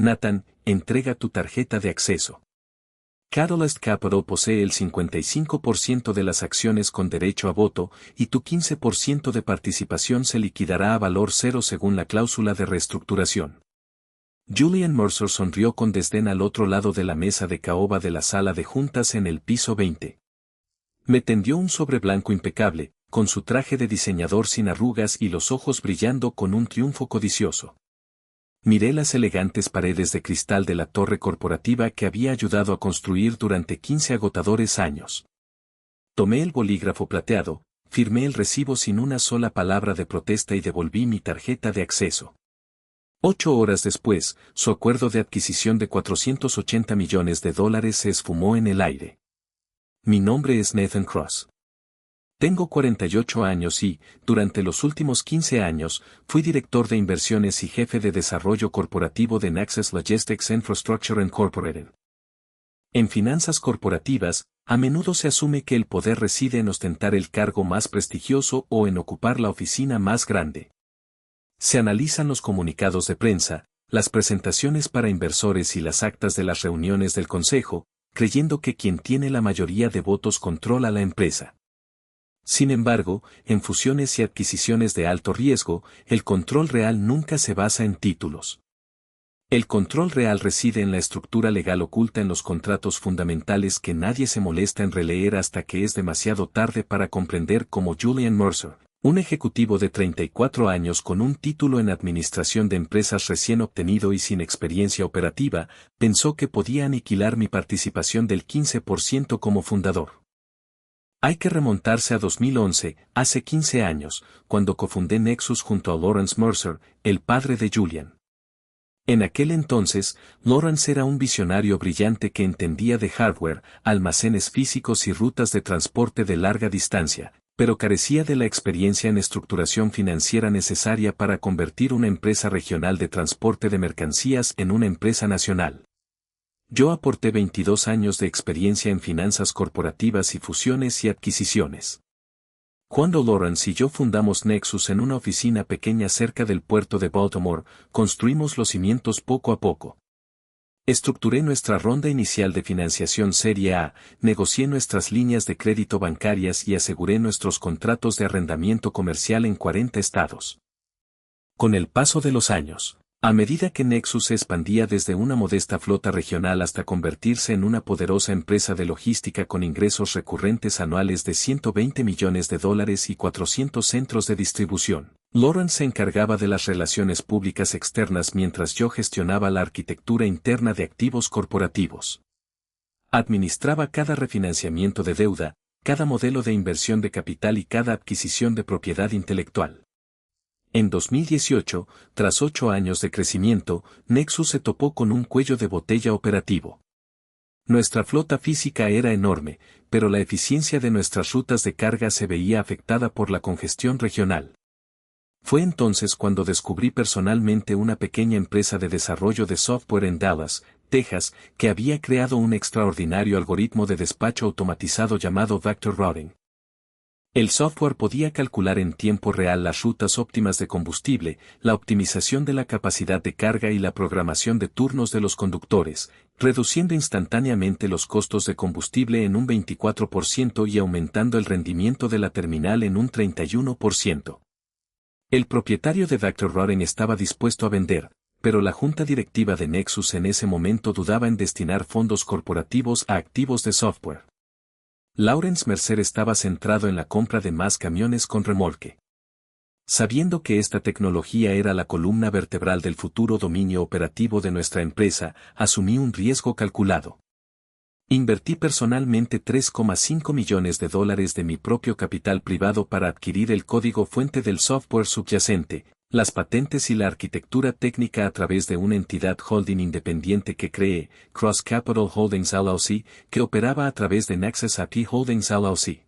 Nathan, entrega tu tarjeta de acceso. Catalyst Capital posee el 55% de las acciones con derecho a voto y tu 15% de participación se liquidará a valor cero según la cláusula de reestructuración. Julian Mercer sonrió con desdén al otro lado de la mesa de caoba de la sala de juntas en el piso 20. Me tendió un sobre blanco impecable, con su traje de diseñador sin arrugas y los ojos brillando con un triunfo codicioso. Miré las elegantes paredes de cristal de la torre corporativa que había ayudado a construir durante 15 agotadores años. Tomé el bolígrafo plateado, firmé el recibo sin una sola palabra de protesta y devolví mi tarjeta de acceso. 8 horas después, su acuerdo de adquisición de $480 millones se esfumó en el aire. Mi nombre es Nathan Cross. Tengo 48 años y, durante los últimos 15 años, fui director de inversiones y jefe de desarrollo corporativo de Naxos Logistics Infrastructure Incorporated. En finanzas corporativas, a menudo se asume que el poder reside en ostentar el cargo más prestigioso o en ocupar la oficina más grande. Se analizan los comunicados de prensa, las presentaciones para inversores y las actas de las reuniones del consejo, creyendo que quien tiene la mayoría de votos controla la empresa. Sin embargo, en fusiones y adquisiciones de alto riesgo, el control real nunca se basa en títulos. El control real reside en la estructura legal oculta en los contratos fundamentales que nadie se molesta en releer hasta que es demasiado tarde para comprender cómo Julian Mercer, un ejecutivo de 34 años con un título en administración de empresas recién obtenido y sin experiencia operativa, pensó que podía aniquilar mi participación del 15% como fundador. Hay que remontarse a 2011, hace 15 años, cuando cofundé Nexus junto a Lawrence Mercer, el padre de Julian. En aquel entonces, Lawrence era un visionario brillante que entendía de hardware, almacenes físicos y rutas de transporte de larga distancia, pero carecía de la experiencia en estructuración financiera necesaria para convertir una empresa regional de transporte de mercancías en una empresa nacional. Yo aporté 22 años de experiencia en finanzas corporativas y fusiones y adquisiciones. Cuando Lawrence y yo fundamos Nexus en una oficina pequeña cerca del puerto de Baltimore, construimos los cimientos poco a poco. Estructuré nuestra ronda inicial de financiación Serie A, negocié nuestras líneas de crédito bancarias y aseguré nuestros contratos de arrendamiento comercial en 40 estados. Con el paso de los años, a medida que Nexus se expandía desde una modesta flota regional hasta convertirse en una poderosa empresa de logística con ingresos recurrentes anuales de $120 millones y 400 centros de distribución, Lawrence se encargaba de las relaciones públicas externas mientras yo gestionaba la arquitectura interna de activos corporativos. Administraba cada refinanciamiento de deuda, cada modelo de inversión de capital y cada adquisición de propiedad intelectual. En 2018, tras 8 años de crecimiento, Nexus se topó con un cuello de botella operativo. Nuestra flota física era enorme, pero la eficiencia de nuestras rutas de carga se veía afectada por la congestión regional. Fue entonces cuando descubrí personalmente una pequeña empresa de desarrollo de software en Dallas, Texas, que había creado un extraordinario algoritmo de despacho automatizado llamado Vector Routing. El software podía calcular en tiempo real las rutas óptimas de combustible, la optimización de la capacidad de carga y la programación de turnos de los conductores, reduciendo instantáneamente los costos de combustible en un 24% y aumentando el rendimiento de la terminal en un 31%. El propietario de Vector Routing estaba dispuesto a vender, pero la junta directiva de Nexus en ese momento dudaba en destinar fondos corporativos a activos de software. Lawrence Mercer estaba centrado en la compra de más camiones con remolque. Sabiendo que esta tecnología era la columna vertebral del futuro dominio operativo de nuestra empresa, asumí un riesgo calculado. Invertí personalmente $3,5 millones de mi propio capital privado para adquirir el código fuente del software subyacente, las patentes y la arquitectura técnica a través de una entidad holding independiente que creé, Cross Capital Holdings LLC, que operaba a través de Nexus AP Holdings LLC.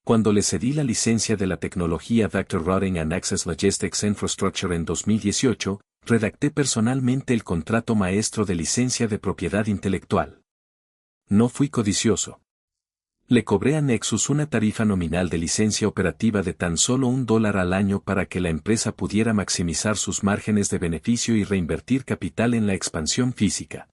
Cuando le cedí la licencia de la tecnología Vector Routing a Naxos Logistics Infrastructure en 2018, redacté personalmente el contrato maestro de licencia de propiedad intelectual. No fui codicioso. Le cobré a Nexus una tarifa nominal de licencia operativa de tan solo $1 al año para que la empresa pudiera maximizar sus márgenes de beneficio y reinvertir capital en la expansión física.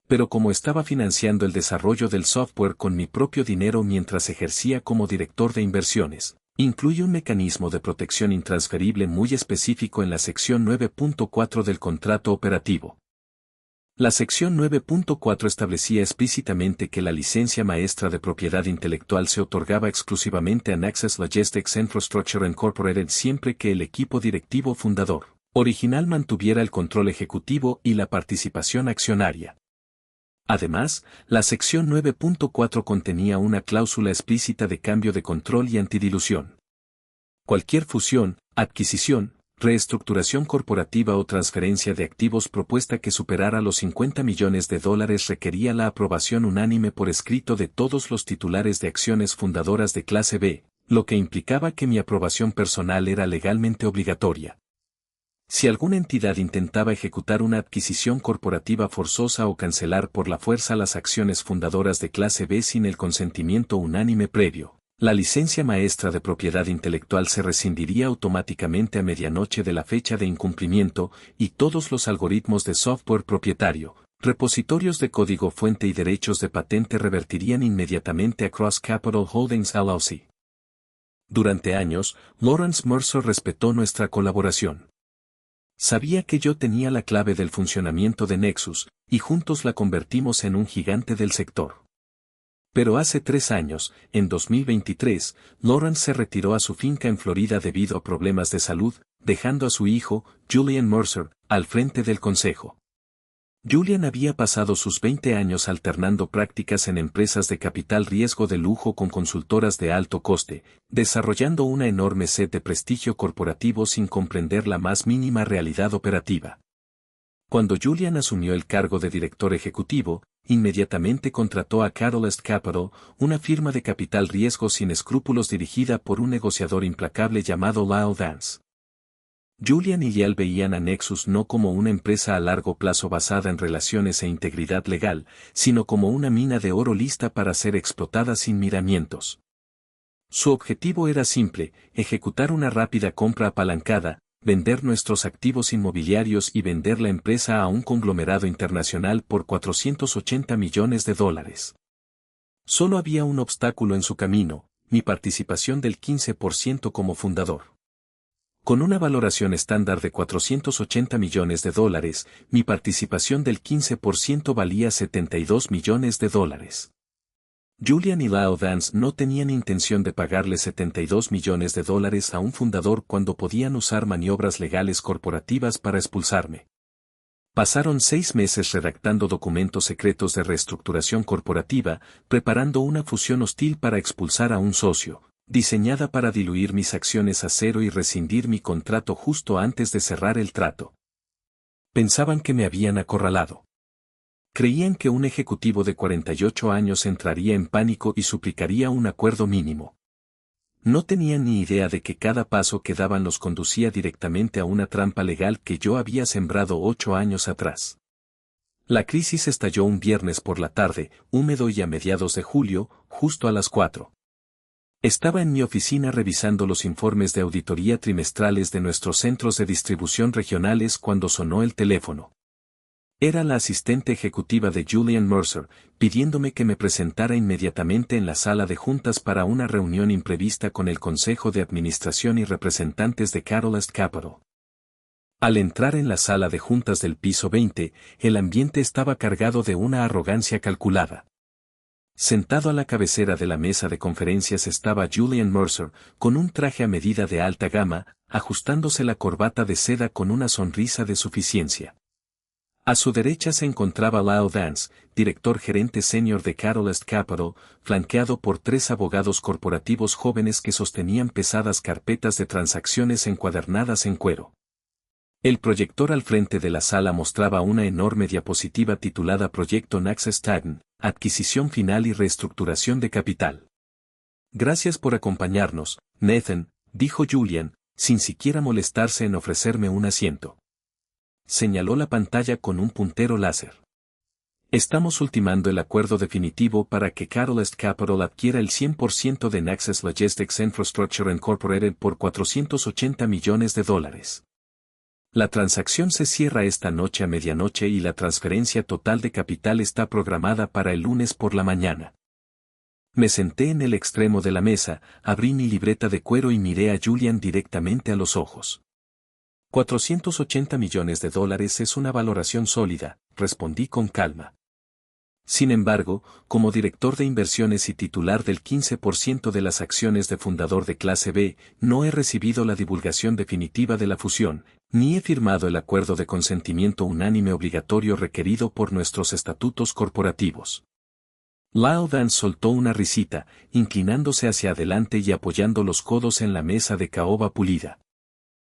Pero como estaba financiando el desarrollo del software con mi propio dinero mientras ejercía como director de inversiones, incluye un mecanismo de protección intransferible muy específico en la sección 9.4 del contrato operativo. La sección 9.4 establecía explícitamente que la licencia maestra de propiedad intelectual se otorgaba exclusivamente a Nexus Logistics Infrastructure Incorporated siempre que el equipo directivo fundador original mantuviera el control ejecutivo y la participación accionaria. Además, la sección 9.4 contenía una cláusula explícita de cambio de control y antidilución. Cualquier fusión, adquisición, reestructuración corporativa o transferencia de activos propuesta que superara los $50 millones requería la aprobación unánime por escrito de todos los titulares de acciones fundadoras de clase B, lo que implicaba que mi aprobación personal era legalmente obligatoria. Si alguna entidad intentaba ejecutar una adquisición corporativa forzosa o cancelar por la fuerza las acciones fundadoras de clase B sin el consentimiento unánime previo, la licencia maestra de propiedad intelectual se rescindiría automáticamente a medianoche de la fecha de incumplimiento y todos los algoritmos de software propietario, repositorios de código fuente y derechos de patente revertirían inmediatamente a Cross Capital Holdings LLC. Durante años, Lawrence Mercer respetó nuestra colaboración. Sabía que yo tenía la clave del funcionamiento de Nexus, y juntos la convertimos en un gigante del sector. Pero hace 3 años, en 2023, Lawrence se retiró a su finca en Florida debido a problemas de salud, dejando a su hijo, Julian Mercer, al frente del consejo. Julian había pasado sus 20 años alternando prácticas en empresas de capital riesgo de lujo con consultoras de alto coste, desarrollando una enorme sed de prestigio corporativo sin comprender la más mínima realidad operativa. Cuando Julian asumió el cargo de director ejecutivo, inmediatamente contrató a Catalyst Capital, una firma de capital riesgo sin escrúpulos dirigida por un negociador implacable llamado Lyle Vance. Julian y Yale veían a Nexus no como una empresa a largo plazo basada en relaciones e integridad legal, sino como una mina de oro lista para ser explotada sin miramientos. Su objetivo era simple: ejecutar una rápida compra apalancada, vender nuestros activos inmobiliarios y vender la empresa a un conglomerado internacional por $480 millones. Solo había un obstáculo en su camino: mi participación del 15% como fundador. Con una valoración estándar de $480 millones, mi participación del 15% valía $72 millones. Julian y Lyle Vance no tenían intención de pagarle $72 millones a un fundador cuando podían usar maniobras legales corporativas para expulsarme. Pasaron 6 meses redactando documentos secretos de reestructuración corporativa, preparando una fusión hostil para expulsar a un socio, diseñada para diluir mis acciones a cero y rescindir mi contrato justo antes de cerrar el trato. Pensaban que me habían acorralado. Creían que un ejecutivo de 48 años entraría en pánico y suplicaría un acuerdo mínimo. No tenían ni idea de que cada paso que daban los conducía directamente a una trampa legal que yo había sembrado 8 años atrás. La crisis estalló un viernes por la tarde, húmedo y a mediados de julio, justo a las 4. Estaba en mi oficina revisando los informes de auditoría trimestrales de nuestros centros de distribución regionales cuando sonó el teléfono. Era la asistente ejecutiva de Julian Mercer, pidiéndome que me presentara inmediatamente en la sala de juntas para una reunión imprevista con el Consejo de Administración y representantes de Catalyst Capital. Al entrar en la sala de juntas del piso 20, el ambiente estaba cargado de una arrogancia calculada. Sentado a la cabecera de la mesa de conferencias estaba Julian Mercer, con un traje a medida de alta gama, ajustándose la corbata de seda con una sonrisa de suficiencia. A su derecha se encontraba Lyle Vance, director gerente senior de Catalyst Capital, flanqueado por 3 abogados corporativos jóvenes que sostenían pesadas carpetas de transacciones encuadernadas en cuero. El proyector al frente de la sala mostraba una enorme diapositiva titulada Proyecto Nexus Titan, adquisición final y reestructuración de capital. Gracias por acompañarnos, Nathan, dijo Julian, sin siquiera molestarse en ofrecerme un asiento. Señaló la pantalla con un puntero láser. Estamos ultimando el acuerdo definitivo para que Catalyst Capital adquiera el 100% de Naxos Logistics Infrastructure Incorporated por $480 millones. La transacción se cierra esta noche a medianoche y la transferencia total de capital está programada para el lunes por la mañana. Me senté en el extremo de la mesa, abrí mi libreta de cuero y miré a Julian directamente a los ojos. $480 millones es una valoración sólida, respondí con calma. Sin embargo, como director de inversiones y titular del 15% de las acciones de fundador de clase B, no he recibido la divulgación definitiva de la fusión, ni he firmado el acuerdo de consentimiento unánime obligatorio requerido por nuestros estatutos corporativos. Lyle Vance soltó una risita, inclinándose hacia adelante y apoyando los codos en la mesa de caoba pulida.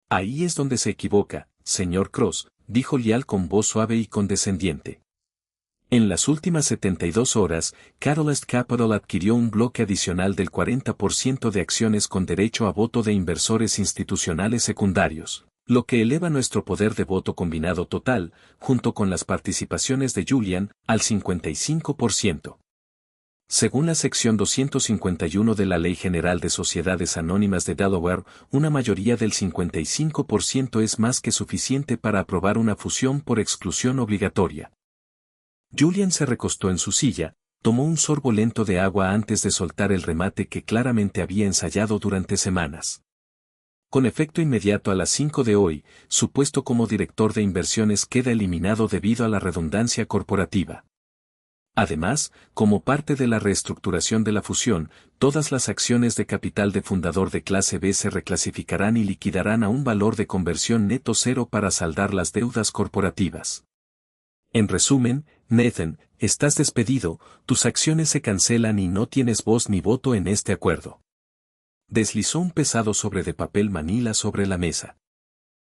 Ahí es donde se equivoca, señor Cross, dijo Lial con voz suave y condescendiente. En las últimas 72 horas, Catalyst Capital adquirió un bloque adicional del 40% de acciones con derecho a voto de inversores institucionales secundarios, lo que eleva nuestro poder de voto combinado total, junto con las participaciones de Julian, al 55%. Según la sección 251 de la Ley General de Sociedades Anónimas de Delaware, una mayoría del 55% es más que suficiente para aprobar una fusión por exclusión obligatoria. Julian se recostó en su silla, tomó un sorbo lento de agua antes de soltar el remate que claramente había ensayado durante semanas. Con efecto inmediato a las 5 de hoy, su puesto como director de inversiones queda eliminado debido a la redundancia corporativa. Además, como parte de la reestructuración de la fusión, todas las acciones de capital de fundador de clase B se reclasificarán y liquidarán a un valor de conversión neto cero para saldar las deudas corporativas. En resumen, Nathan, estás despedido, tus acciones se cancelan y no tienes voz ni voto en este acuerdo. Deslizó un pesado sobre de papel manila sobre la mesa.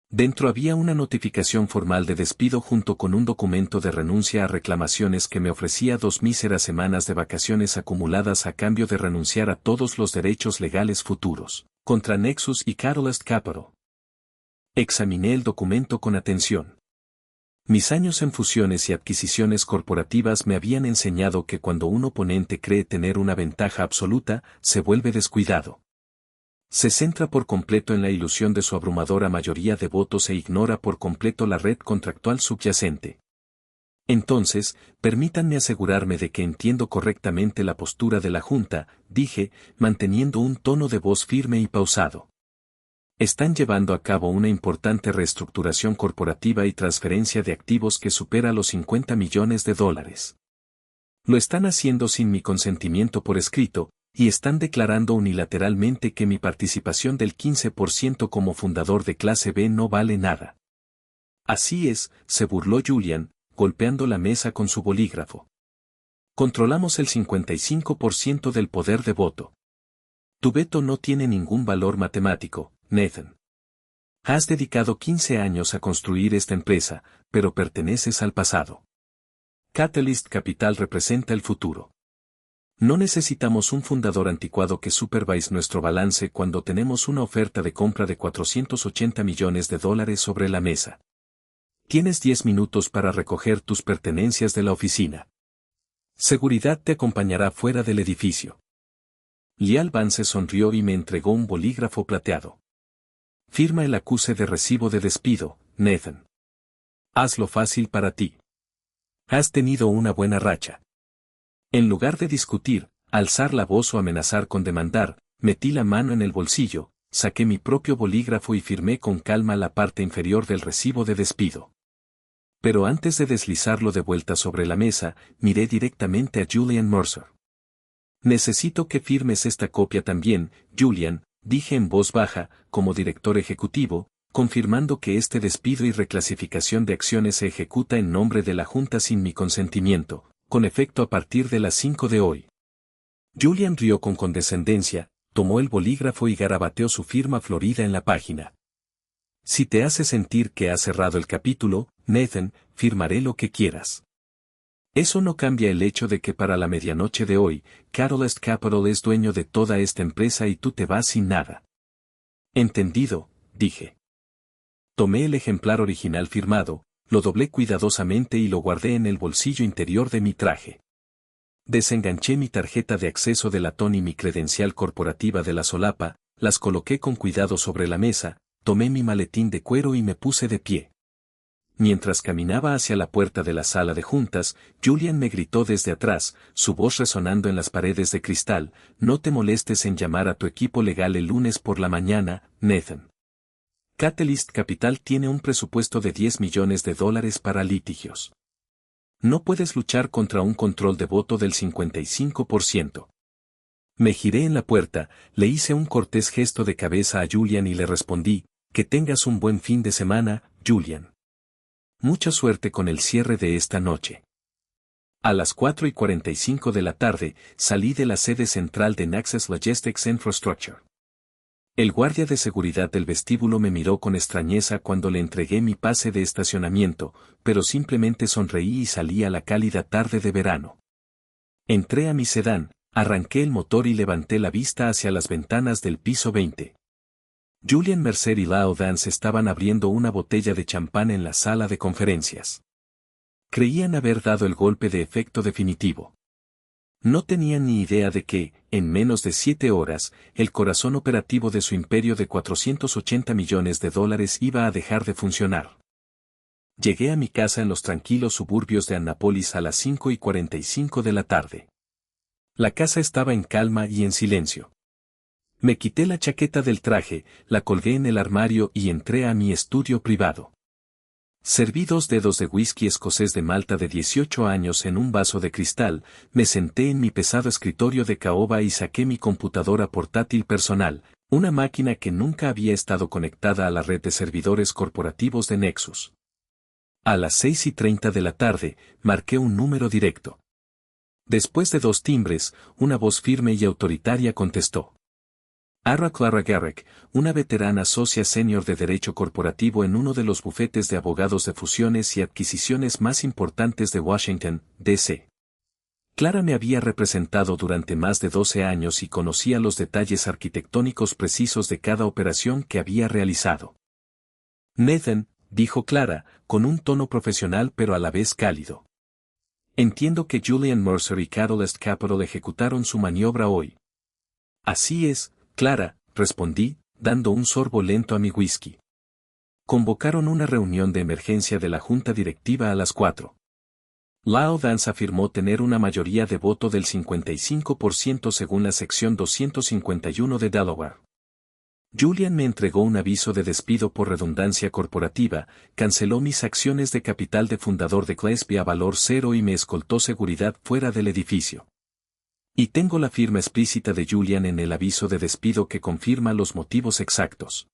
Dentro había una notificación formal de despido junto con un documento de renuncia a reclamaciones que me ofrecía 2 míseras semanas de vacaciones acumuladas a cambio de renunciar a todos los derechos legales futuros, contra Nexus y Catalyst Capital. Examiné el documento con atención. Mis años en fusiones y adquisiciones corporativas me habían enseñado que cuando un oponente cree tener una ventaja absoluta, se vuelve descuidado. Se centra por completo en la ilusión de su abrumadora mayoría de votos e ignora por completo la red contractual subyacente. Entonces, permítanme asegurarme de que entiendo correctamente la postura de la Junta, dije, manteniendo un tono de voz firme y pausado. Están llevando a cabo una importante reestructuración corporativa y transferencia de activos que supera los $50 millones. Lo están haciendo sin mi consentimiento por escrito, y están declarando unilateralmente que mi participación del 15% como fundador de clase B no vale nada. Así es, se burló Julian, golpeando la mesa con su bolígrafo. Controlamos el 55% del poder de voto. Tu veto no tiene ningún valor matemático, Nathan. Has dedicado 15 años a construir esta empresa, pero perteneces al pasado. Catalyst Capital representa el futuro. No necesitamos un fundador anticuado que supervise nuestro balance cuando tenemos una oferta de compra de $480 millones sobre la mesa. Tienes 10 minutos para recoger tus pertenencias de la oficina. Seguridad te acompañará fuera del edificio. Lial Vance sonrió y me entregó un bolígrafo plateado. Firma el acuse de recibo de despido, Nathan. Hazlo fácil para ti. Has tenido una buena racha. En lugar de discutir, alzar la voz o amenazar con demandar, metí la mano en el bolsillo, saqué mi propio bolígrafo y firmé con calma la parte inferior del recibo de despido. Pero antes de deslizarlo de vuelta sobre la mesa, miré directamente a Julian Mercer. Necesito que firmes esta copia también, Julian, dije en voz baja, como director ejecutivo, confirmando que este despido y reclasificación de acciones se ejecuta en nombre de la Junta sin mi consentimiento, con efecto a partir de las 5 de hoy. Julian rió con condescendencia, tomó el bolígrafo y garabateó su firma florida en la página. Si te hace sentir que has cerrado el capítulo, Nathan, firmaré lo que quieras. Eso no cambia el hecho de que para la medianoche de hoy, Catalyst Capital es dueño de toda esta empresa y tú te vas sin nada. Entendido, dije. Tomé el ejemplar original firmado, lo doblé cuidadosamente y lo guardé en el bolsillo interior de mi traje. Desenganché mi tarjeta de acceso de latón y mi credencial corporativa de la solapa, las coloqué con cuidado sobre la mesa, tomé mi maletín de cuero y me puse de pie. Mientras caminaba hacia la puerta de la sala de juntas, Julian me gritó desde atrás, su voz resonando en las paredes de cristal: no te molestes en llamar a tu equipo legal el lunes por la mañana, Nathan. Catalyst Capital tiene un presupuesto de $10 millones para litigios. No puedes luchar contra un control de voto del 55%. Me giré en la puerta, le hice un cortés gesto de cabeza a Julian y le respondí: que tengas un buen fin de semana, Julian. Mucha suerte con el cierre de esta noche. A las 4:45 de la tarde, salí de la sede central de Naxos Logistics Infrastructure. El guardia de seguridad del vestíbulo me miró con extrañeza cuando le entregué mi pase de estacionamiento, pero simplemente sonreí y salí a la cálida tarde de verano. Entré a mi sedán, arranqué el motor y levanté la vista hacia las ventanas del piso 20. Julian Mercer y Lyle Dance estaban abriendo una botella de champán en la sala de conferencias. Creían haber dado el golpe de efecto definitivo. No tenían ni idea de que, en menos de 7 horas, el corazón operativo de su imperio de $480 millones iba a dejar de funcionar. Llegué a mi casa en los tranquilos suburbios de Annapolis a las 5:45 de la tarde. La casa estaba en calma y en silencio. Me quité la chaqueta del traje, la colgué en el armario y entré a mi estudio privado. Serví 2 dedos de whisky escocés de malta de 18 años en un vaso de cristal, me senté en mi pesado escritorio de caoba y saqué mi computadora portátil personal, una máquina que nunca había estado conectada a la red de servidores corporativos de Nexus. A las 6:30 de la tarde, marqué un número directo. Después de 2 timbres, una voz firme y autoritaria contestó. Ara Clara Garrick, una veterana socia senior de Derecho Corporativo en uno de los bufetes de abogados de fusiones y adquisiciones más importantes de Washington, D.C. Clara me había representado durante más de 12 años y conocía los detalles arquitectónicos precisos de cada operación que había realizado. Nathan, dijo Clara, con un tono profesional pero a la vez cálido. Entiendo que Julian Mercer y Catalyst Capital ejecutaron su maniobra hoy. Así es, Clara, respondí, dando un sorbo lento a mi whisky. Convocaron una reunión de emergencia de la junta directiva a las 4. Lyle Dance afirmó tener una mayoría de voto del 55% según la sección 251 de Delaware. Julian me entregó un aviso de despido por redundancia corporativa, canceló mis acciones de capital de fundador de Gillespie a valor cero y me escoltó seguridad fuera del edificio. Y tengo la firma explícita de Julian en el aviso de despido que confirma los motivos exactos.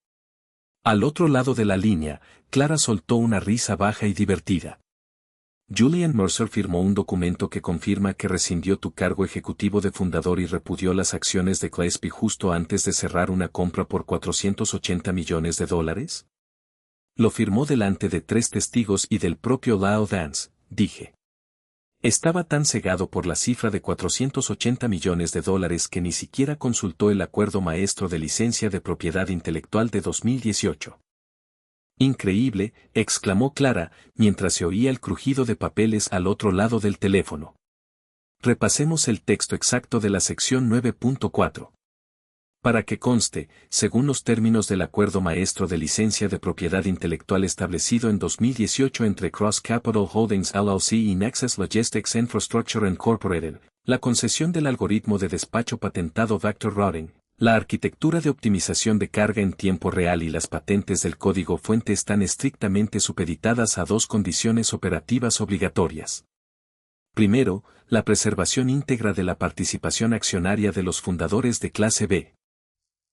Al otro lado de la línea, Clara soltó una risa baja y divertida. Julian Mercer firmó un documento que confirma que rescindió tu cargo ejecutivo de fundador y repudió las acciones de Gillespie justo antes de cerrar una compra por $480 millones. Lo firmó delante de 3 testigos y del propio Lyle Dance, dije. Estaba tan cegado por la cifra de $480 millones que ni siquiera consultó el acuerdo maestro de licencia de propiedad intelectual de 2018. Increíble, exclamó Clara, mientras se oía el crujido de papeles al otro lado del teléfono. Repasemos el texto exacto de la sección 9.4. Para que conste, según los términos del acuerdo maestro de licencia de propiedad intelectual establecido en 2018 entre Cross Capital Holdings LLC y Naxos Logistics Infrastructure Incorporated, la concesión del algoritmo de despacho patentado Vector Routing, la arquitectura de optimización de carga en tiempo real y las patentes del código fuente están estrictamente supeditadas a 2 condiciones operativas obligatorias. Primero, la preservación íntegra de la participación accionaria de los fundadores de clase B.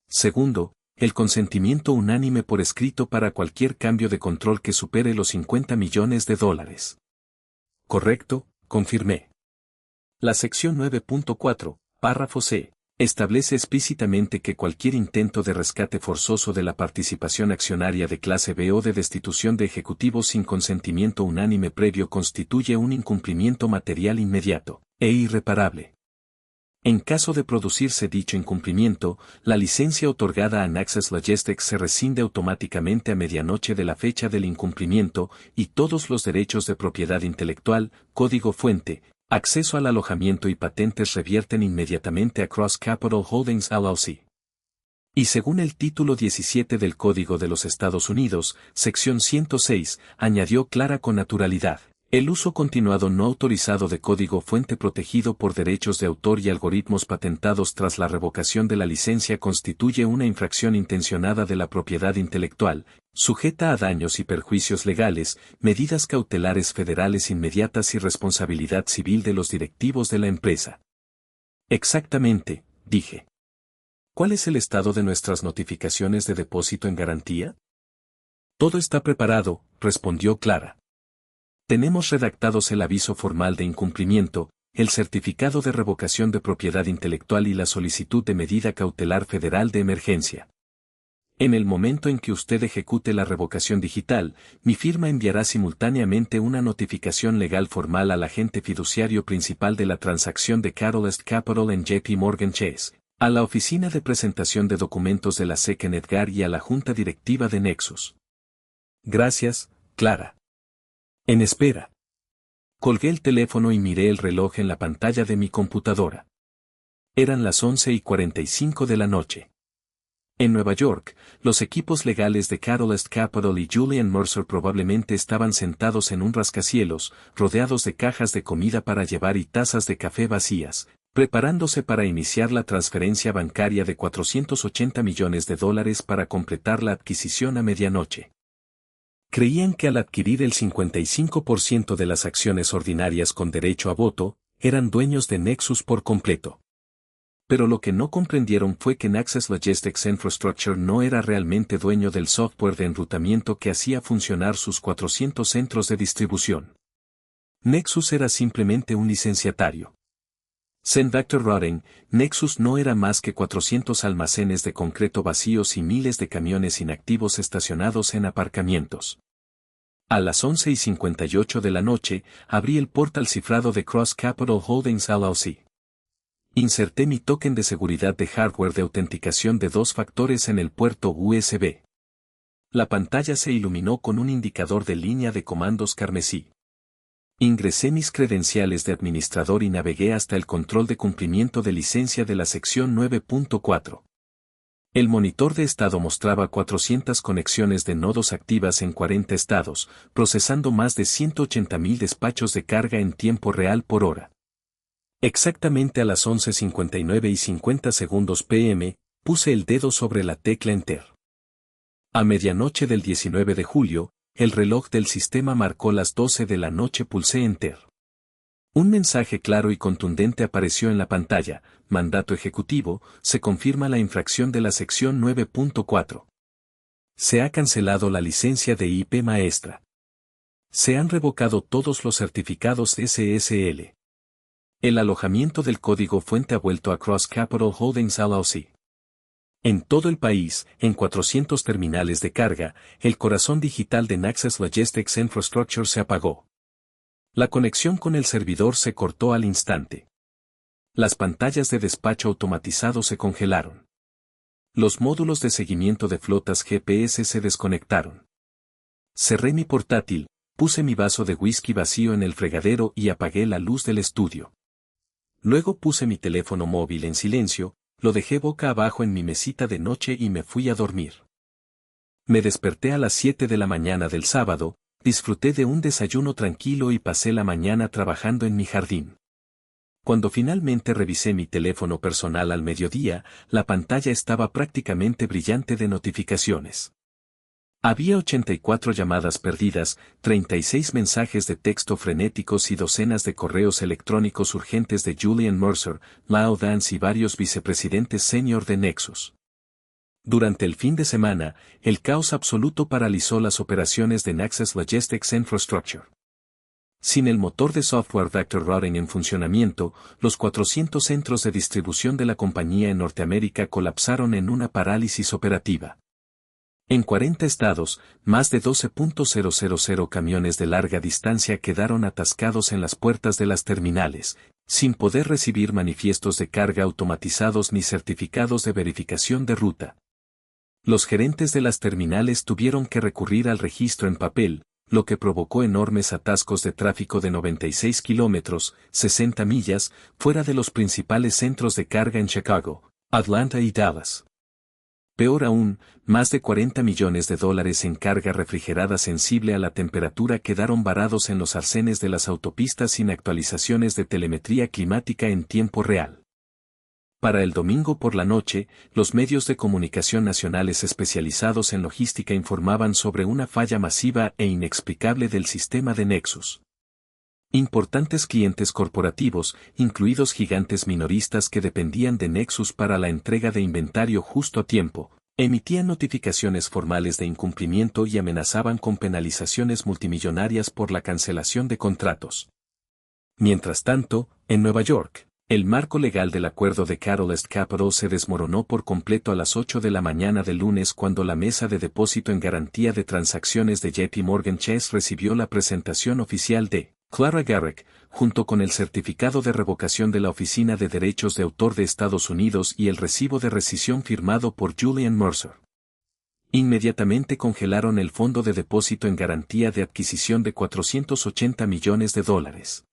Segundo, el consentimiento unánime por escrito para cualquier cambio de control que supere los $50 millones. Correcto, confirmé. La sección 9.4, párrafo C, establece explícitamente que cualquier intento de rescate forzoso de la participación accionaria de clase B o de destitución de ejecutivos sin consentimiento unánime previo constituye un incumplimiento material inmediato e irreparable. En caso de producirse dicho incumplimiento, la licencia otorgada a Naxos Logistics se rescinde automáticamente a medianoche de la fecha del incumplimiento y todos los derechos de propiedad intelectual, código fuente, acceso al alojamiento y patentes revierten inmediatamente a Cross Capital Holdings LLC. Y según el título 17 del Código de los Estados Unidos, sección 106, añadió Clara con naturalidad. El uso continuado no autorizado de código fuente protegido por derechos de autor y algoritmos patentados tras la revocación de la licencia constituye una infracción intencionada de la propiedad intelectual, sujeta a daños y perjuicios legales, medidas cautelares federales inmediatas y responsabilidad civil de los directivos de la empresa. Exactamente, dije. ¿Cuál es el estado de nuestras notificaciones de depósito en garantía? Todo está preparado, respondió Clara. Tenemos redactados el aviso formal de incumplimiento, el certificado de revocación de propiedad intelectual y la solicitud de medida cautelar federal de emergencia. En el momento en que usted ejecute la revocación digital, mi firma enviará simultáneamente una notificación legal formal al agente fiduciario principal de la transacción de Catalyst Capital en JP Morgan Chase, a la oficina de presentación de documentos de la SEC en Edgar y a la junta directiva de Nexus. Gracias, Clara. En espera. Colgué el teléfono y miré el reloj en la pantalla de mi computadora. Eran las 11:45 de la noche. En Nueva York, los equipos legales de Catalyst Capital y Julian Mercer probablemente estaban sentados en un rascacielos, rodeados de cajas de comida para llevar y tazas de café vacías, preparándose para iniciar la transferencia bancaria de $480 millones para completar la adquisición a medianoche. Creían que al adquirir el 55% de las acciones ordinarias con derecho a voto, eran dueños de Nexus por completo. Pero lo que no comprendieron fue que Naxos Logistics Infrastructure no era realmente dueño del software de enrutamiento que hacía funcionar sus 400 centros de distribución. Nexus era simplemente un licenciatario. Según Dr. Rodden, Nexus no era más que 400 almacenes de concreto vacíos y miles de camiones inactivos estacionados en aparcamientos. A las 11:58 de la noche, abrí el portal cifrado de Cross Capital Holdings LLC. Inserté mi token de seguridad de hardware de autenticación de 2 factores en el puerto USB. La pantalla se iluminó con un indicador de línea de comandos carmesí. Ingresé mis credenciales de administrador y navegué hasta el control de cumplimiento de licencia de la sección 9.4. El monitor de estado mostraba 400 conexiones de nodos activas en 40 estados, procesando más de 180,000 despachos de carga en tiempo real por hora. Exactamente a las 11:59:50 p.m., puse el dedo sobre la tecla Enter. A medianoche del 19 de julio, el reloj del sistema marcó las 12 de la noche. Pulsé Enter. Un mensaje claro y contundente apareció en la pantalla: mandato ejecutivo, se confirma la infracción de la sección 9.4. Se ha cancelado la licencia de IP maestra. Se han revocado todos los certificados SSL. El alojamiento del código fuente ha vuelto a Cross Capital Holdings LLC. En todo el país, en 400 terminales de carga, el corazón digital de Naxos Logistics Infrastructure se apagó. La conexión con el servidor se cortó al instante. Las pantallas de despacho automatizado se congelaron. Los módulos de seguimiento de flotas GPS se desconectaron. Cerré mi portátil, puse mi vaso de whisky vacío en el fregadero y apagué la luz del estudio. Luego puse mi teléfono móvil en silencio, lo dejé boca abajo en mi mesita de noche y me fui a dormir. Me desperté a las 7 de la mañana del sábado, disfruté de un desayuno tranquilo y pasé la mañana trabajando en mi jardín. Cuando finalmente revisé mi teléfono personal al mediodía, la pantalla estaba prácticamente brillante de notificaciones. Había 84 llamadas perdidas, 36 mensajes de texto frenéticos y docenas de correos electrónicos urgentes de Julian Mercer, Lyle Vance y varios vicepresidentes senior de Nexus. Durante el fin de semana, el caos absoluto paralizó las operaciones de Naxos Logistics Infrastructure. Sin el motor de software Dr. Rodden en funcionamiento, los 400 centros de distribución de la compañía en Norteamérica colapsaron en una parálisis operativa. En 40 estados, más de 12.000 camiones de larga distancia quedaron atascados en las puertas de las terminales, sin poder recibir manifiestos de carga automatizados ni certificados de verificación de ruta. Los gerentes de las terminales tuvieron que recurrir al registro en papel, lo que provocó enormes atascos de tráfico de 96 kilómetros, 60 millas, fuera de los principales centros de carga en Chicago, Atlanta y Dallas. Peor aún, más de $40 millones en carga refrigerada sensible a la temperatura quedaron varados en los arcenes de las autopistas sin actualizaciones de telemetría climática en tiempo real. Para el domingo por la noche, los medios de comunicación nacionales especializados en logística informaban sobre una falla masiva e inexplicable del sistema de Nexus. Importantes clientes corporativos, incluidos gigantes minoristas que dependían de Nexus para la entrega de inventario justo a tiempo, emitían notificaciones formales de incumplimiento y amenazaban con penalizaciones multimillonarias por la cancelación de contratos. Mientras tanto, en Nueva York, el marco legal del acuerdo de Catalyst Capital se desmoronó por completo a las 8 de la mañana del lunes cuando la mesa de depósito en garantía de transacciones de JP Morgan Chase recibió la presentación oficial de Clara Garrick, junto con el certificado de revocación de la Oficina de Derechos de Autor de Estados Unidos y el recibo de rescisión firmado por Julian Mercer. Inmediatamente congelaron el fondo de depósito en garantía de adquisición de $480 millones.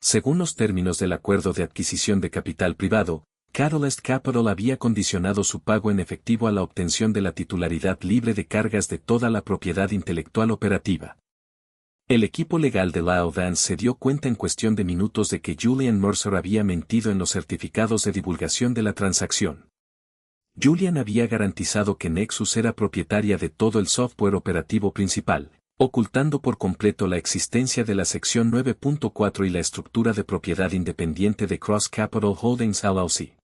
Según los términos del acuerdo de adquisición de capital privado, Catalyst Capital había condicionado su pago en efectivo a la obtención de la titularidad libre de cargas de toda la propiedad intelectual operativa. El equipo legal de Lyle Vance se dio cuenta en cuestión de minutos de que Julian Mercer había mentido en los certificados de divulgación de la transacción. Julian había garantizado que Nexus era propietaria de todo el software operativo principal, ocultando por completo la existencia de la sección 9.4 y la estructura de propiedad independiente de Cross Capital Holdings LLC.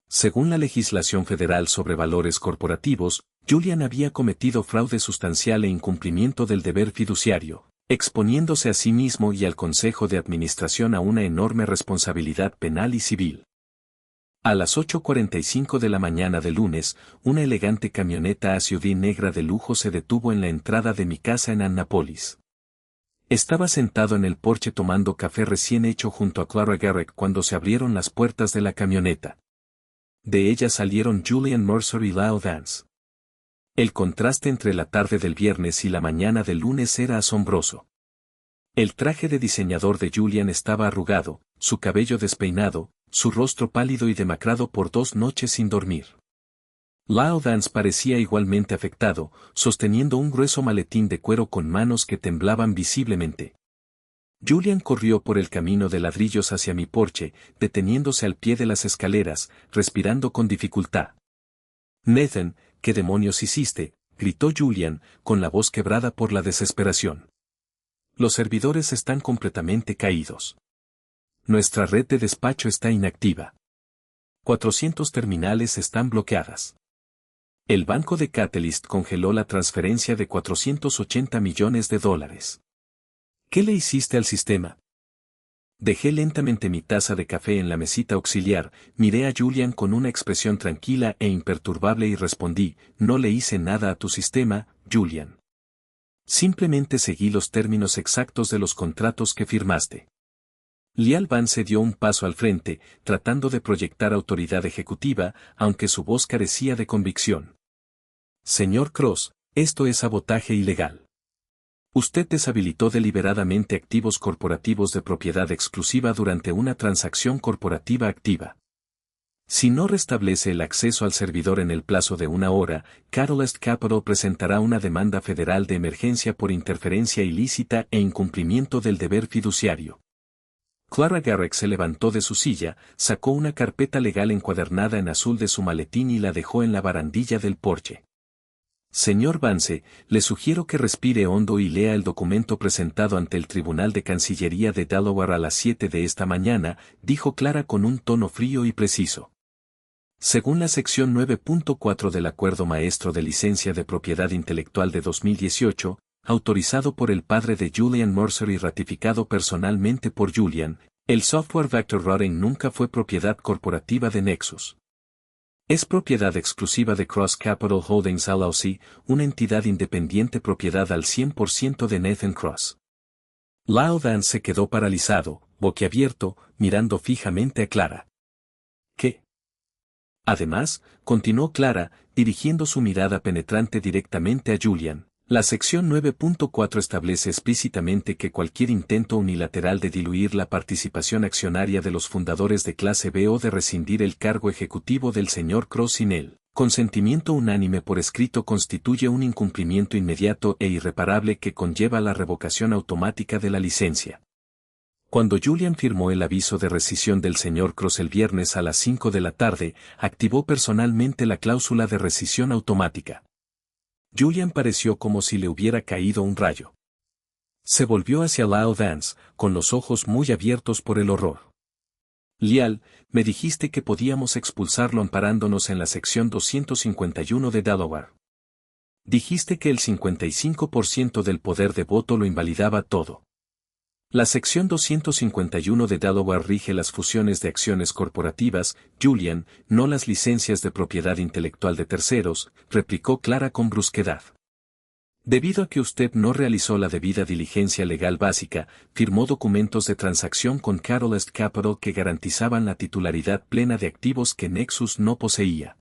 Según la legislación federal sobre valores corporativos, Julian había cometido fraude sustancial e incumplimiento del deber fiduciario, exponiéndose a sí mismo y al Consejo de Administración a una enorme responsabilidad penal y civil. A las 8:45 de la mañana del lunes, una elegante camioneta SUV negra de lujo se detuvo en la entrada de mi casa en Annapolis. Estaba sentado en el porche tomando café recién hecho junto a Clara Garrick cuando se abrieron las puertas de la camioneta. De ella salieron Julian Mercer y Lyle Vance. El contraste entre la tarde del viernes y la mañana del lunes era asombroso. El traje de diseñador de Julian estaba arrugado, su cabello despeinado, su rostro pálido y demacrado por 2 noches sin dormir. Lyle Vance parecía igualmente afectado, sosteniendo un grueso maletín de cuero con manos que temblaban visiblemente. Julian corrió por el camino de ladrillos hacia mi porche, deteniéndose al pie de las escaleras, respirando con dificultad. Nathan, ¿qué demonios hiciste?, gritó Julian, con la voz quebrada por la desesperación. Los servidores están completamente caídos. Nuestra red de despacho está inactiva. 400 terminales están bloqueadas. El banco de Catalyst congeló la transferencia de $480 millones. ¿Qué le hiciste al sistema? Dejé lentamente mi taza de café en la mesita auxiliar, miré a Julian con una expresión tranquila e imperturbable y respondí, no le hice nada a tu sistema, Julian. Simplemente seguí los términos exactos de los contratos que firmaste. Lyle Vance dio un paso al frente, tratando de proyectar autoridad ejecutiva, aunque su voz carecía de convicción. Señor Cross, esto es sabotaje ilegal. Usted deshabilitó deliberadamente activos corporativos de propiedad exclusiva durante una transacción corporativa activa. Si no restablece el acceso al servidor en el plazo de 1 hora, Catalyst Capital presentará una demanda federal de emergencia por interferencia ilícita e incumplimiento del deber fiduciario. Clara Garrick se levantó de su silla, sacó una carpeta legal encuadernada en azul de su maletín y la dejó en la barandilla del porche. Señor Vance, le sugiero que respire hondo y lea el documento presentado ante el Tribunal de Cancillería de Delaware a las 7 de esta mañana, dijo Clara con un tono frío y preciso. Según la sección 9.4 del Acuerdo Maestro de Licencia de Propiedad Intelectual de 2018, autorizado por el padre de Julian Mercer y ratificado personalmente por Julian, el software Vector Routing nunca fue propiedad corporativa de Nexus. Es propiedad exclusiva de Cross Capital Holdings LLC, una entidad independiente propiedad al 100% de Nathan Cross. Lyle Vance se quedó paralizado, boquiabierto, mirando fijamente a Clara. ¿Qué? Además, continuó Clara, dirigiendo su mirada penetrante directamente a Julian. La sección 9.4 establece explícitamente que cualquier intento unilateral de diluir la participación accionaria de los fundadores de clase B o de rescindir el cargo ejecutivo del señor Cross sin él, consentimiento unánime por escrito constituye un incumplimiento inmediato e irreparable que conlleva la revocación automática de la licencia. Cuando Julian firmó el aviso de rescisión del señor Cross el viernes a las 5 de la tarde, activó personalmente la cláusula de rescisión automática. Julian pareció como si le hubiera caído un rayo. Se volvió hacia Lyle Vance, con los ojos muy abiertos por el horror. Lyle, me dijiste que podíamos expulsarlo amparándonos en la sección 251 de Delaware. Dijiste que el 55% del poder de voto lo invalidaba todo. La sección 251 de Delaware rige las fusiones de acciones corporativas, Julian, no las licencias de propiedad intelectual de terceros, replicó Clara con brusquedad. Debido a que usted no realizó la debida diligencia legal básica, firmó documentos de transacción con Catalyst Capital que garantizaban la titularidad plena de activos que Nexus no poseía.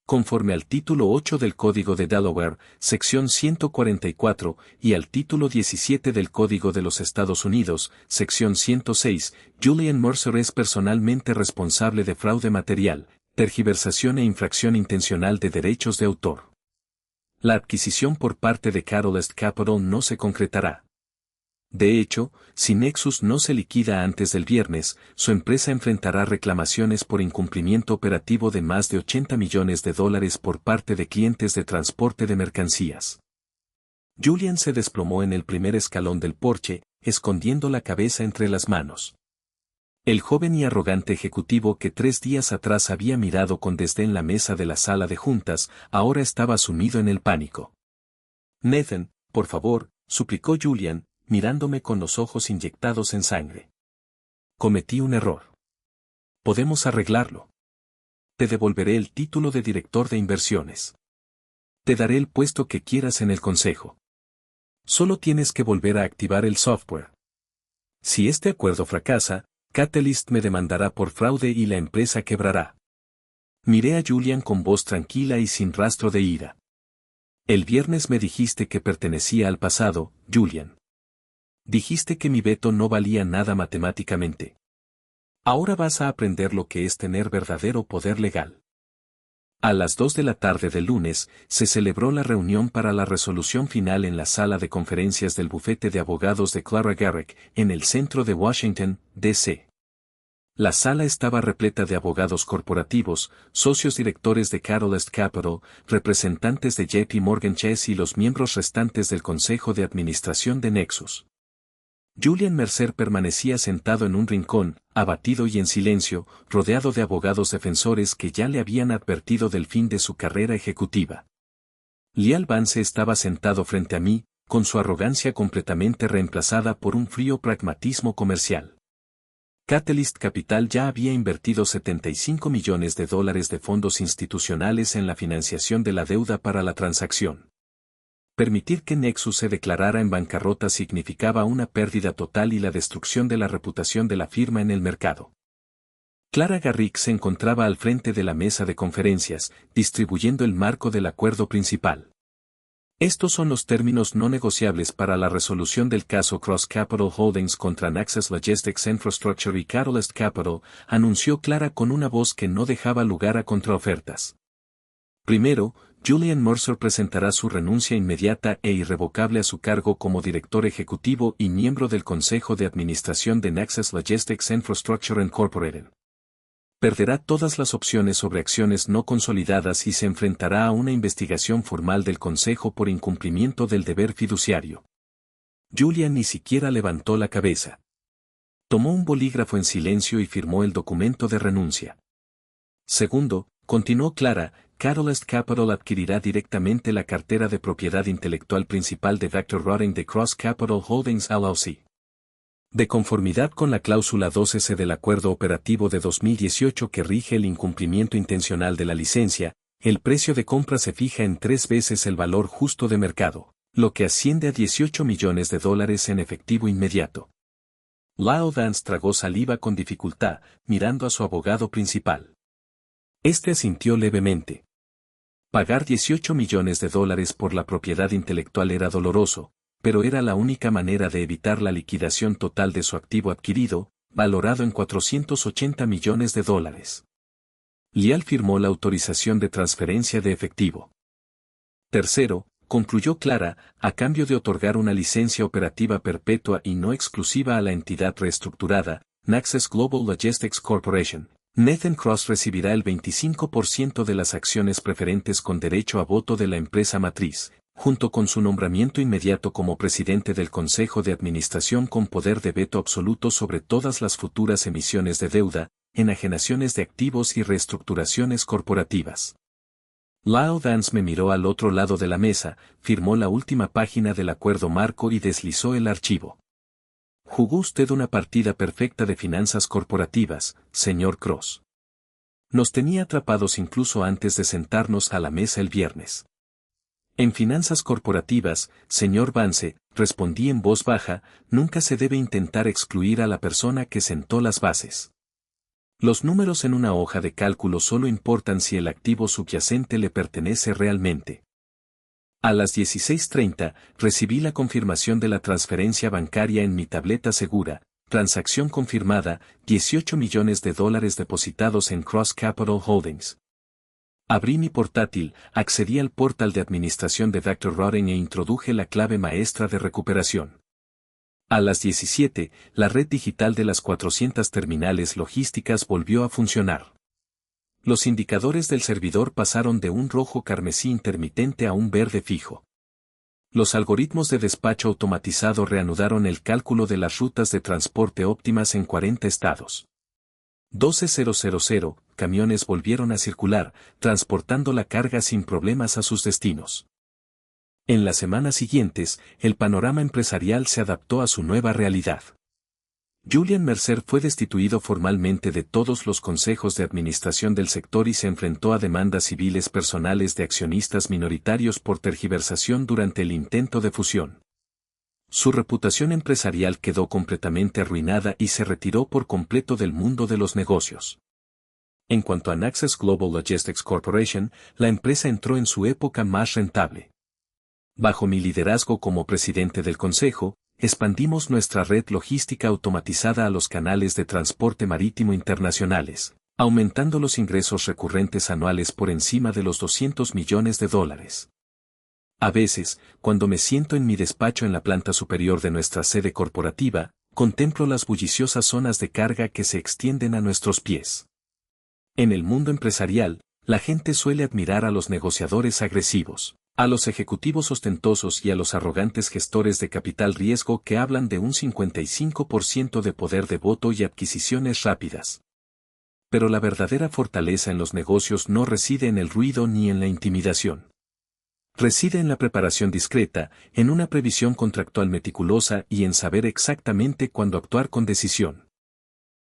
Conforme al título 8 del Código de Delaware, sección 144, y al título 17 del Código de los Estados Unidos, sección 106, Julian Mercer es personalmente responsable de fraude material, tergiversación e infracción intencional de derechos de autor. La adquisición por parte de Catalyst Capital no se concretará. De hecho, si Nexus no se liquida antes del viernes, su empresa enfrentará reclamaciones por incumplimiento operativo de más de $80 millones por parte de clientes de transporte de mercancías. Julian se desplomó en el primer escalón del porche, escondiendo la cabeza entre las manos. El joven y arrogante ejecutivo que 3 días atrás había mirado con desdén la mesa de la sala de juntas, ahora estaba sumido en el pánico. Nathan, por favor, suplicó Julian, mirándome con los ojos inyectados en sangre. Cometí un error. Podemos arreglarlo. Te devolveré el título de director de inversiones. Te daré el puesto que quieras en el consejo. Solo tienes que volver a activar el software. Si este acuerdo fracasa, Catalyst me demandará por fraude y la empresa quebrará. Miré a Julian con voz tranquila y sin rastro de ira. El viernes me dijiste que pertenecía al pasado, Julian. Dijiste que mi veto no valía nada matemáticamente. Ahora vas a aprender lo que es tener verdadero poder legal. A las 2 de la tarde del lunes, se celebró la reunión para la resolución final en la sala de conferencias del bufete de abogados de Clara Garrick, en el centro de Washington, D.C. La sala estaba repleta de abogados corporativos, socios directores de Catalyst Capital, representantes de JP Morgan Chase y los miembros restantes del Consejo de Administración de Nexus. Julian Mercer permanecía sentado en un rincón, abatido y en silencio, rodeado de abogados defensores que ya le habían advertido del fin de su carrera ejecutiva. Lyle Vance estaba sentado frente a mí, con su arrogancia completamente reemplazada por un frío pragmatismo comercial. Catalyst Capital ya había invertido $75 millones de fondos institucionales en la financiación de la deuda para la transacción. Permitir que Nexus se declarara en bancarrota significaba una pérdida total y la destrucción de la reputación de la firma en el mercado. Clara Garrick se encontraba al frente de la mesa de conferencias, distribuyendo el marco del acuerdo principal. Estos son los términos no negociables para la resolución del caso Cross Capital Holdings contra Naxos Logistics Infrastructure y Catalyst Capital, anunció Clara con una voz que no dejaba lugar a contraofertas. Primero, Julian Mercer presentará su renuncia inmediata e irrevocable a su cargo como director ejecutivo y miembro del Consejo de Administración de Naxos Logistics Infrastructure Incorporated. Perderá todas las opciones sobre acciones no consolidadas y se enfrentará a una investigación formal del Consejo por incumplimiento del deber fiduciario. Julian ni siquiera levantó la cabeza. Tomó un bolígrafo en silencio y firmó el documento de renuncia. Segundo, continuó Clara, Catalyst Capital adquirirá directamente la cartera de propiedad intelectual principal de Vector Routing de Cross Capital Holdings LLC. De conformidad con la cláusula 12C del Acuerdo Operativo de 2018 que rige el incumplimiento intencional de la licencia, el precio de compra se fija en 3 veces el valor justo de mercado. lo que asciende a $18 millones en efectivo inmediato. Lyle Vance tragó saliva con dificultad, mirando a su abogado principal. Este asintió levemente. Pagar $18 millones por la propiedad intelectual era doloroso, pero era la única manera de evitar la liquidación total de su activo adquirido, valorado en $480 millones. Lyle firmó la autorización de transferencia de efectivo. Tercero, concluyó Clara, a cambio de otorgar una licencia operativa perpetua y no exclusiva a la entidad reestructurada, Naxos Global Logistics Corporation. Nathan Cross recibirá el 25% de las acciones preferentes con derecho a voto de la empresa matriz, junto con su nombramiento inmediato como presidente del Consejo de Administración con poder de veto absoluto sobre todas las futuras emisiones de deuda, enajenaciones de activos y reestructuraciones corporativas. Lyle Vance me miró al otro lado de la mesa, firmó la última página del acuerdo marco y deslizó el archivo. Jugó usted una partida perfecta de finanzas corporativas, señor Cross. Nos tenía atrapados incluso antes de sentarnos a la mesa el viernes. En finanzas corporativas, señor Vance, respondí en voz baja, nunca se debe intentar excluir a la persona que sentó las bases. Los números en una hoja de cálculo solo importan si el activo subyacente le pertenece realmente. A las 16:30, recibí la confirmación de la transferencia bancaria en mi tableta segura, transacción confirmada, $18 millones depositados en Cross Capital Holdings. Abrí mi portátil, accedí al portal de administración de Dr. Roden e introduje la clave maestra de recuperación. A las 17, la red digital de las 400 terminales logísticas volvió a funcionar. Los indicadores del servidor pasaron de un rojo carmesí intermitente a un verde fijo. Los algoritmos de despacho automatizado reanudaron el cálculo de las rutas de transporte óptimas en 40 estados. 12:00, camiones volvieron a circular, transportando la carga sin problemas a sus destinos. En las semanas siguientes, el panorama empresarial se adaptó a su nueva realidad. Julian Mercer fue destituido formalmente de todos los consejos de administración del sector y se enfrentó a demandas civiles personales de accionistas minoritarios por tergiversación durante el intento de fusión. Su reputación empresarial quedó completamente arruinada y se retiró por completo del mundo de los negocios. En cuanto a Naxos Global Logistics Corporation, la empresa entró en su época más rentable. Bajo mi liderazgo como presidente del consejo, expandimos nuestra red logística automatizada a los canales de transporte marítimo internacionales, aumentando los ingresos recurrentes anuales por encima de los $200 millones. A veces, cuando me siento en mi despacho en la planta superior de nuestra sede corporativa, contemplo las bulliciosas zonas de carga que se extienden a nuestros pies. En el mundo empresarial, la gente suele admirar a los negociadores agresivos, a los ejecutivos ostentosos y a los arrogantes gestores de capital riesgo que hablan de un 55% de poder de voto y adquisiciones rápidas. Pero la verdadera fortaleza en los negocios no reside en el ruido ni en la intimidación. Reside en la preparación discreta, en una previsión contractual meticulosa y en saber exactamente cuándo actuar con decisión.